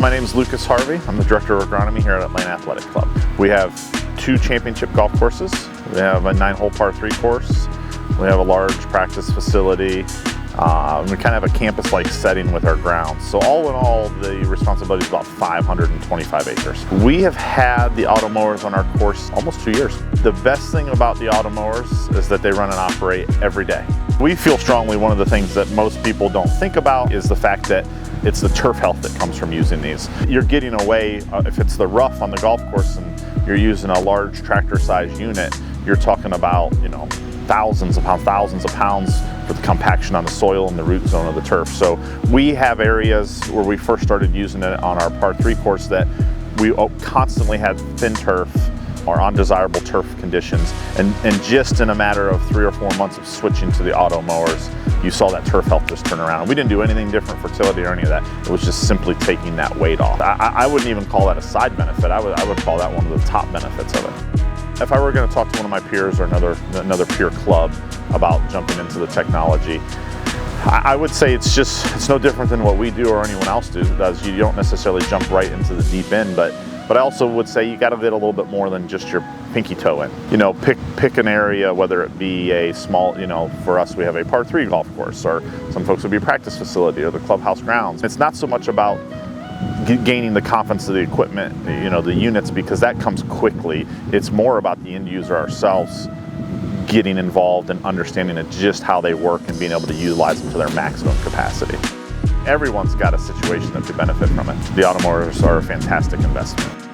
My name is Lukus Harvey. I'm the Director of Agronomy here at Atlanta Athletic Club. We have 2 championship golf courses. We have a 9-hole par 3 course. We have a large practice facility. We kind of have a campus-like setting with our grounds. So all in all, the responsibility is about 525 acres. We have had the Automowers on our course almost 2 years. The best thing about the Automowers is that they run and operate every day. We feel strongly one of the things that most people don't think about is the fact that it's the turf health that comes from using these. You're getting away, if it's the rough on the golf course and you're using a large tractor-sized unit, you're talking about, thousands of pounds for the compaction on the soil and the root zone of the turf. So we have areas where we first started using it on our par 3 course that we constantly had thin turf or undesirable turf conditions, and just in a matter of 3 or 4 months of switching to the Automowers, you saw that turf health just turn around. And we didn't do anything different fertility or any of that. It was just simply taking that weight off. I wouldn't even call that a side benefit. I would call that one of the top benefits of it. If I were going to talk to one of my peers or another peer club about jumping into the technology, I would say it's no different than what we do or anyone else does. You don't necessarily jump right into the deep end, but I also would say you got to get a little bit more than just your pinky toe in. Pick an area, whether it be a small, for us we have a par 3 golf course, or some folks would be a practice facility or the clubhouse grounds. It's not so much about gaining the confidence of the equipment, the units, because that comes quickly. It's more about the end user ourselves getting involved and understanding just how they work and being able to utilize them to their maximum capacity. Everyone's got a situation that could benefit from it. The Automowers are a fantastic investment.